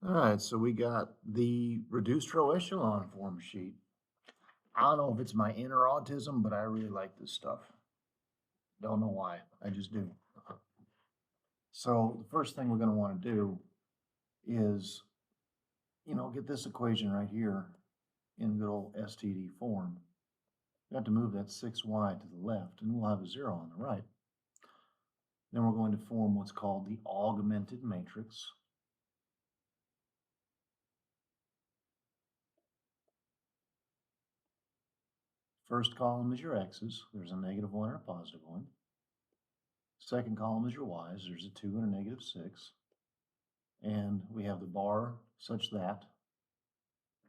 All right, so we got the reduced row echelon form sheet. I don't know if it's my inner autism, but I really like this stuff. Don't know why, I just do. So the first thing we're going to want to do is, get this equation right here in good old STD form. We have to move that 6y to the left, and we'll have a 0 on the right. Then we're going to form what's called the augmented matrix. First column is your x's. There's a -1 and a +1. Second column is your y's. There's a 2 and a -6. And we have the bar such that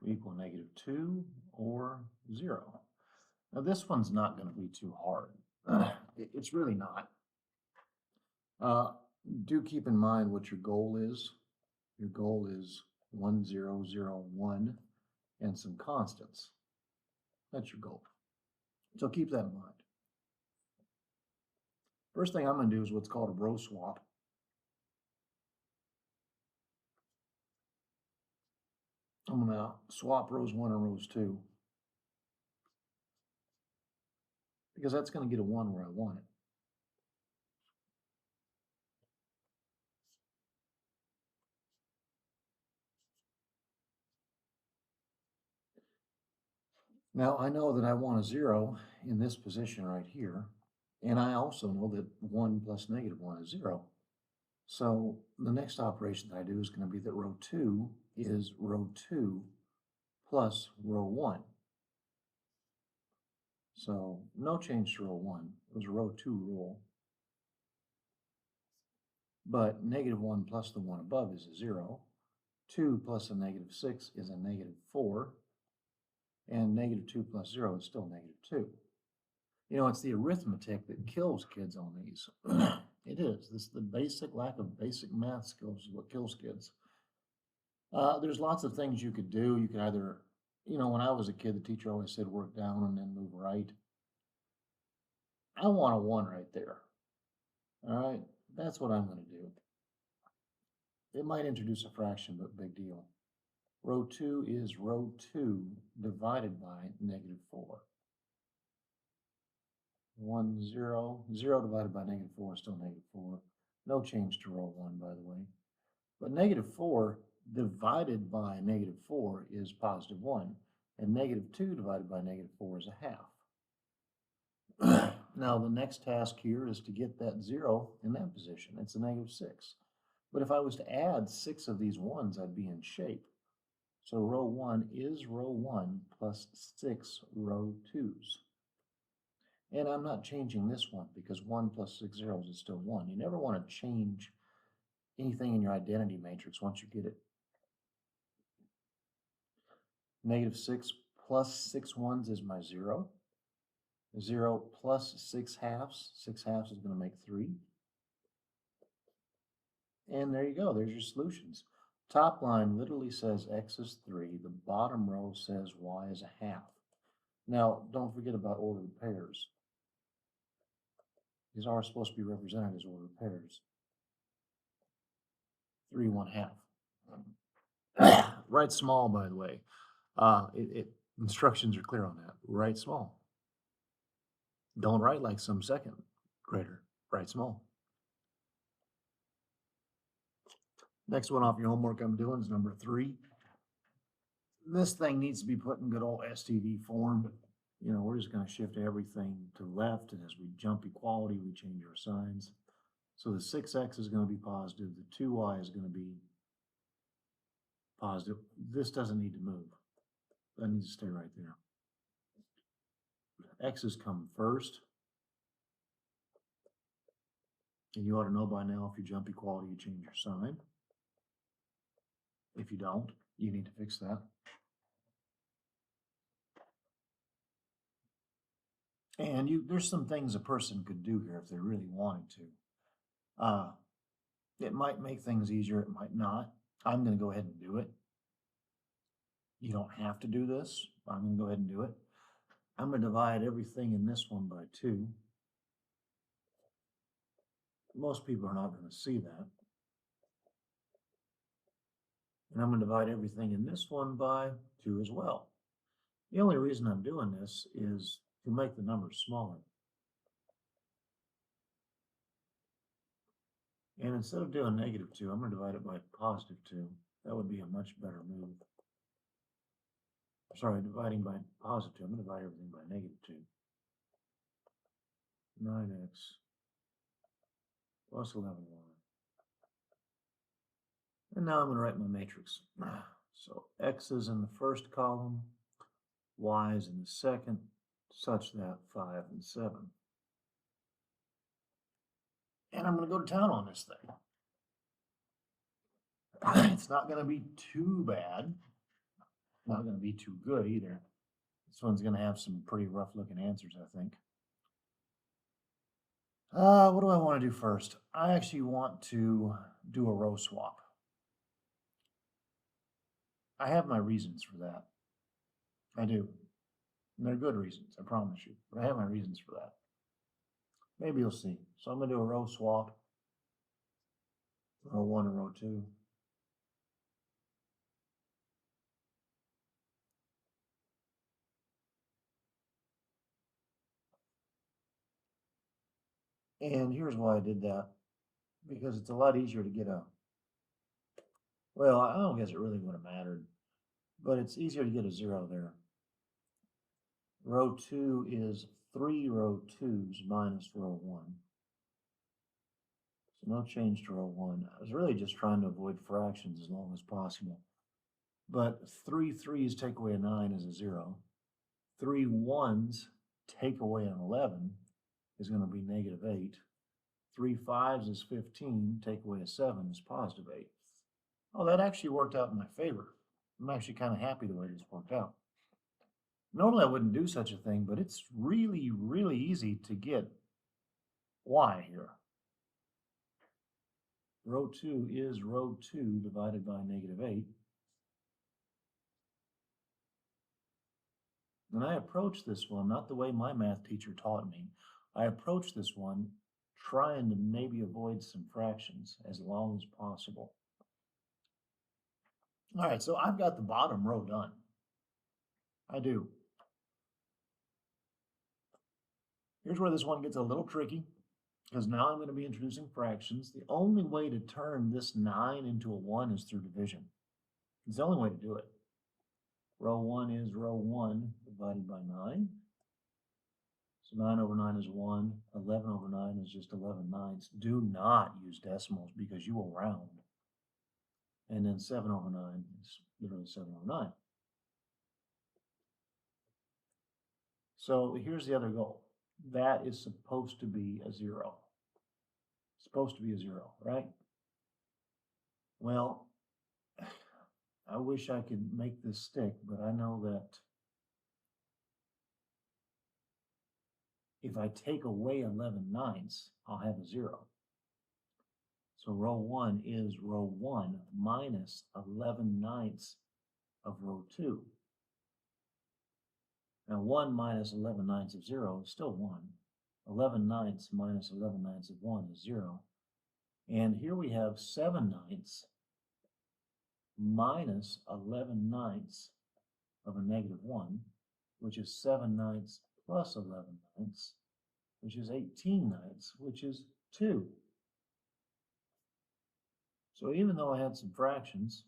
we equal -2 or 0. Now this one's not going to be too hard. It's really not. Do keep in mind what your goal is. Your goal is 1, 0, 0, 1, and some constants. That's your goal. So keep that in mind. First thing I'm going to do is what's called a row swap. I'm going to swap rows 1 and rows 2 because that's going to get a 1 where I want it. Now I know that I want a 0 in this position right here, and I also know that 1 plus -1 is 0. So the next operation that I do is going to be that row 2 is row 2 plus row 1. So no change to row 1. It was a row 2 rule. But -1 plus the 1 above is a 0. 2 plus a -6 is a -4. And -2 plus 0 is still -2. It's the arithmetic that kills kids on these. It is. The basic lack of basic math skills is what kills kids. There's lots of things you could do. You could either, when I was a kid, the teacher always said work down and then move right. I want a 1 right there. All right, that's what I'm going to do. It might introduce a fraction, but big deal. Row 2 is row 2 divided by -4. 1, 0. 0 divided by -4 is still -4. No change to row 1, by the way. But -4 divided by -4 is +1. And -2 divided by -4 is a half. Now the next task here is to get that 0 in that position. It's a -6. But if I was to add 6 of these 1s, I'd be in shape. So row 1 is row 1 plus 6 row 2s. And I'm not changing this one because 1 plus 6 zeros is still 1. You never want to change anything in your identity matrix once you get it. -6 plus 6 1s is my 0. 0 plus 6 halves. 6 halves is going to make 3. And there you go. There's your solutions. Top line literally says x is 3. The bottom row says y is a half. Now, don't forget about ordered pairs. These are supposed to be represented as ordered pairs. 3, 1/2. Write small, by the way. Instructions are clear on that. Write small. Don't write like some second grader. Write small. Next one off your homework I'm doing is number 3. This thing needs to be put in good old STD form. We're just going to shift everything to left, and as we jump equality, we change our signs. So the 6x is going to be positive. The 2y is going to be positive. This doesn't need to move. That needs to stay right there. X's come first. And you ought to know by now if you jump equality, you change your sign. If you don't, you need to fix that. And there's some things a person could do here if they really wanted to. It might make things easier, it might not. I'm going to go ahead and do it. You don't have to do this. I'm going to go ahead and do it. I'm going to divide everything in this one by 2. Most people are not going to see that. And I'm going to divide everything in this one by 2 as well. The only reason I'm doing this is to make the numbers smaller. And instead of doing -2, I'm going to divide it by +2. That would be a much better move. Sorry, dividing by +2. I'm going to divide everything by -2. 9x plus 11y. And now I'm going to write my matrix. So x is in the first column, y is in the second, such that 5 and 7. And I'm going to go to town on this thing. It's not going to be too bad. Not going to be too good either. This one's going to have some pretty rough looking answers, I think. What do I want to do first? I actually want to do a row swap. I have my reasons for that. I do. And they're good reasons, I promise you. But I have my reasons for that. Maybe you'll see. So I'm going to do a row swap. Row 1 and row 2. And here's why I did that. Because it's a lot easier to get a, well, I don't guess it really would have mattered, but it's easier to get a 0 there. Row 2 is 3 row 2's minus row 1. So no change to row 1. I was really just trying to avoid fractions as long as possible. But 3 3's take away a 9 is a 0. 3 1's take away an 11 is going to be -8. 3 5's is 15, take away a 7 is +8. Oh, that actually worked out in my favor. I'm actually kind of happy the way this worked out. Normally I wouldn't do such a thing, but it's really, really easy to get y here. Row 2 is row 2 divided by -8. And I approach this one not the way my math teacher taught me. I approach this one trying to maybe avoid some fractions as long as possible. All right, so I've got the bottom row done. I do. Here's where this one gets a little tricky, because now I'm going to be introducing fractions. The only way to turn this 9 into a 1 is through division. It's the only way to do it. Row 1 is row 1 divided by 9. So 9 over 9 is 1. 11 over 9 is just 11/9. Do not use decimals because you will round. And then 7 over 9 is literally 7 over 9. So here's the other goal. That is supposed to be a 0. It's supposed to be a 0, right? Well, I wish I could make this stick, but I know that if I take away 11/9, I'll have a 0. So row 1 is row 1 minus 11/9 of row 2. Now 1 minus 11/9 of 0 is still 1. 11/9 minus 11/9 of 1 is 0. And here we have 7/9 minus 11/9 of a -1, which is 7/9 plus 11/9, which is 18/9, which is 2. So even though I had some fractions,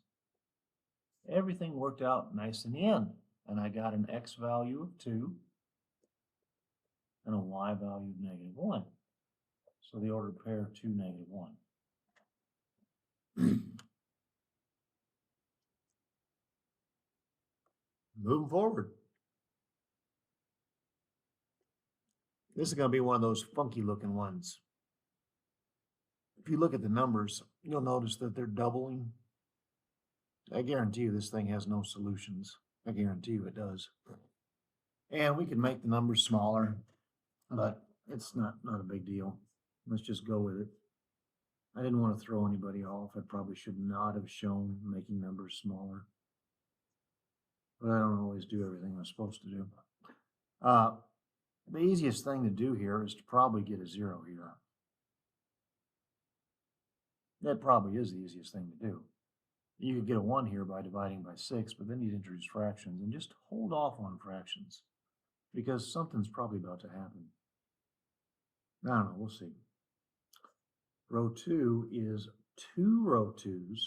everything worked out nice in the end. And I got an x value of 2 and a y value of -1. So the ordered pair 2, -1. Moving forward. This is going to be one of those funky looking ones. If you look at the numbers, you'll notice that they're doubling. I guarantee you this thing has no solutions. I guarantee you it does. And we can make the numbers smaller, but it's not a big deal. Let's just go with it. I didn't want to throw anybody off. I probably should not have shown making numbers smaller. But I don't always do everything I'm supposed to do. The easiest thing to do here is to probably get a 0 here. That probably is the easiest thing to do. You could get a 1 here by dividing by 6, but then you'd introduce fractions, and just hold off on fractions because something's probably about to happen. I don't know, we'll see. Row 2 is 2 row 2s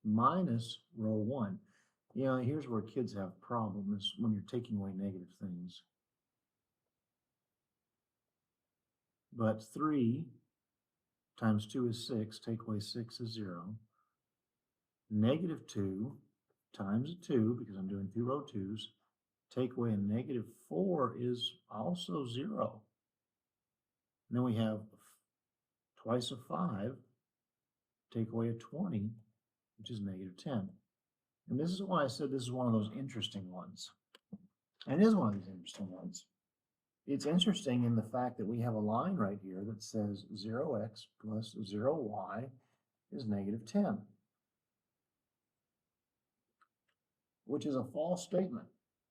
minus row 1. You know, here's where kids have problems when you're taking away negative things. But 3 times 2 is 6, take away 6 is 0. Negative 2 times 2, because I'm doing 2 row 2s, take away a negative 4 is also 0. And then we have twice a 5, take away a 20, which is negative 10. And this is why I said this is one of those interesting ones. And it is one of these interesting ones. It's interesting in the fact that we have a line right here that says 0x plus 0y is negative 10, which is a false statement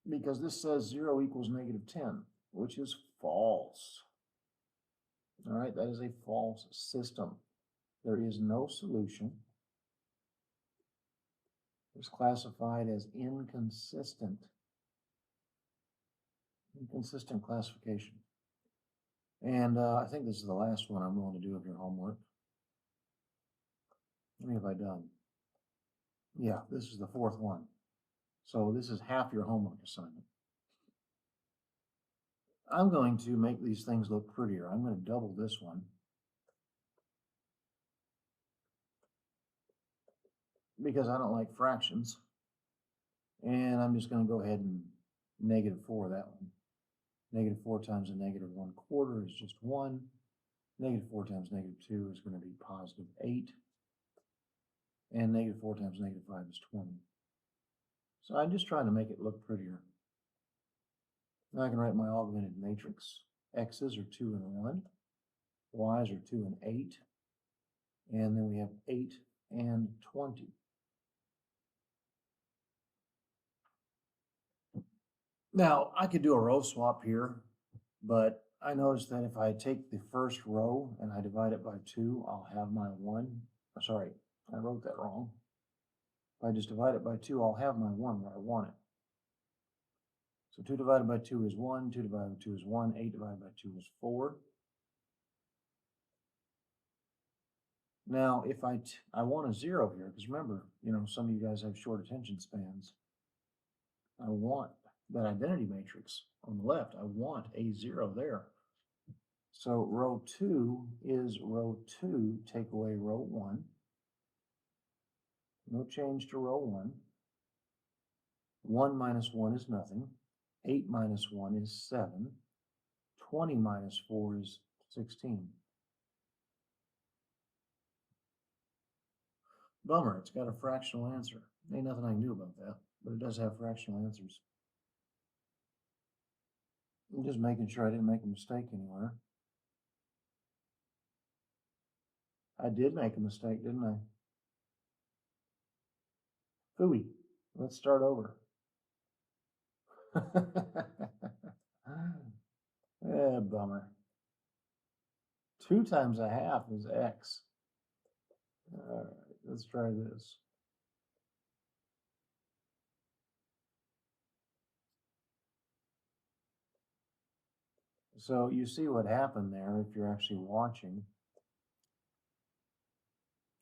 because this says 0 equals negative 10, which is false. All right, that is a false system. There is no solution. It's classified as inconsistent. Inconsistent classification. And I think this is the last one I'm going to do of your homework. How many have I done? Yeah, this is the 4th one. So this is half your homework assignment. I'm going to make these things look prettier. I'm going to double this one. Because I don't like fractions. And I'm just going to go ahead and negative 4 that one. Negative 4 times a negative 1/4 is just 1. Negative 4 times negative 2 is going to be positive 8. And negative 4 times negative 5 is 20. So I'm just trying to make it look prettier. Now I can write my augmented matrix. X's are 2 and 1. Y's are 2 and 8. And then we have 8 and 20. Now, I could do a row swap here, but I noticed that if I take the first row and I divide it by 2, I'll have my 1. Sorry, I wrote that wrong. If I just divide it by 2, I'll have my 1 where I want it. So 2 divided by 2 is 1, 2 divided by 2 is 1, 8 divided by 2 is 4. Now, if I want a 0 here, because remember, you know, some of you guys have short attention spans. I want that identity matrix on the left. I want a 0 there. So row 2 is row 2, take away row 1. No change to row 1. 1 minus 1 is nothing. 8 minus 1 is 7. 20 minus 4 is 16. Bummer, it's got a fractional answer. Ain't nothing I can do about that, but it does have fractional answers. I'm just making sure I didn't make a mistake anywhere. I did make a mistake, didn't I? Phooey. Let's start over. Bummer. 2 times a half is x. All right, let's try this. So you see what happened there if you're actually watching.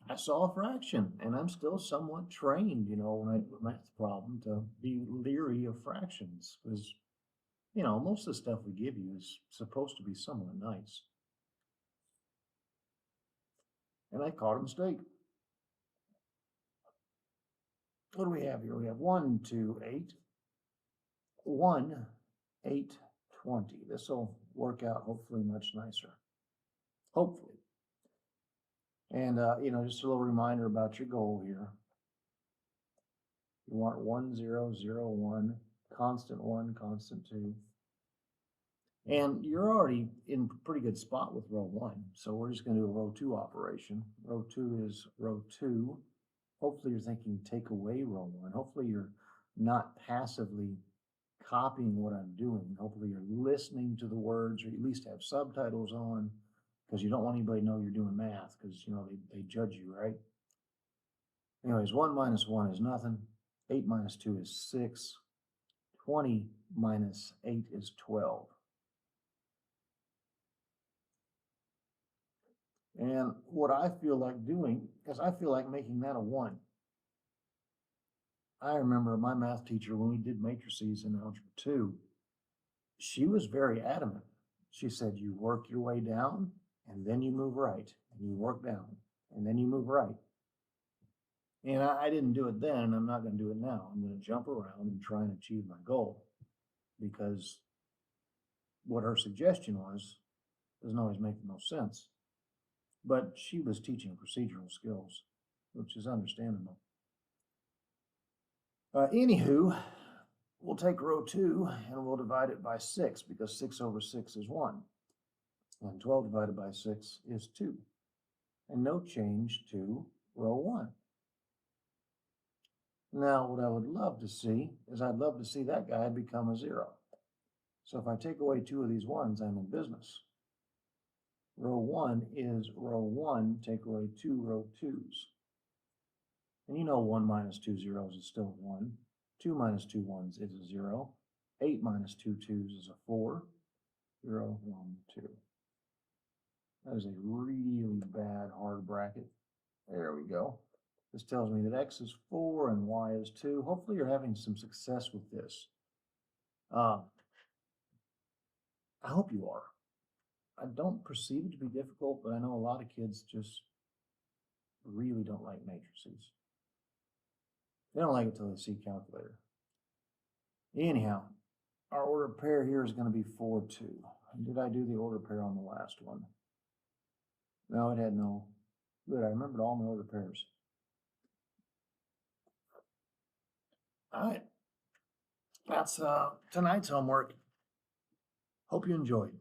I saw a fraction, and I'm still somewhat trained, you know, when I do a math problem to be leery of fractions because, you know, most of the stuff we give you is supposed to be somewhat nice. And I caught a mistake. What do we have here? We have 1, 2, 8, 1, 8, 20. This will work out hopefully much nicer. Hopefully. And, you know, just a little reminder about your goal here. You want 1, 0, 0, 1, constant 1, constant 2. And you're already in a pretty good spot with row 1. So we're just going to do a row 2 operation. Row 2 is row 2. Hopefully you're thinking take away row 1. Hopefully you're not passively copying what I'm doing. Hopefully you're listening to the words, or you at least have subtitles on, because you don't want anybody to know you're doing math, because, you know, they judge you, right? Anyways, 1 minus 1 is nothing. 8 minus 2 is 6. 20 minus 8 is 12. And what I feel like doing is I feel like making that a 1. I remember my math teacher, when we did matrices in Algebra 2, she was very adamant. She said, you work your way down, and then you move right, and you work down, and then you move right. And I didn't do it then, and I'm not going to do it now. I'm going to jump around and try and achieve my goal, because what her suggestion was doesn't always make the most sense. But she was teaching procedural skills, which is understandable. Anywho, we'll take row 2 and we'll divide it by 6, because 6 over 6 is 1. And 12 divided by 6 is 2. And no change to row 1. Now, what I would love to see is I'd love to see that guy become a 0. So if I take away 2 of these 1s, I'm in business. Row 1 is row 1, take away 2 row 2s. And you know 1 minus 2 zeros is still 1. 2 minus 2 1s is a 0. 8 minus 2 2s is a 4. 0, 1, 2. That is a really bad hard bracket. There we go. This tells me that X is 4 and Y is 2. Hopefully you're having some success with this. I hope you are. I don't perceive it to be difficult, but I know a lot of kids just really don't like matrices. They don't like it till they see calculator. Anyhow, our order pair here is going to be 4, 2. Did I do the order pair on the last one? No, it had no. Good, I remembered all my order pairs. All right. That's tonight's homework. Hope you enjoyed.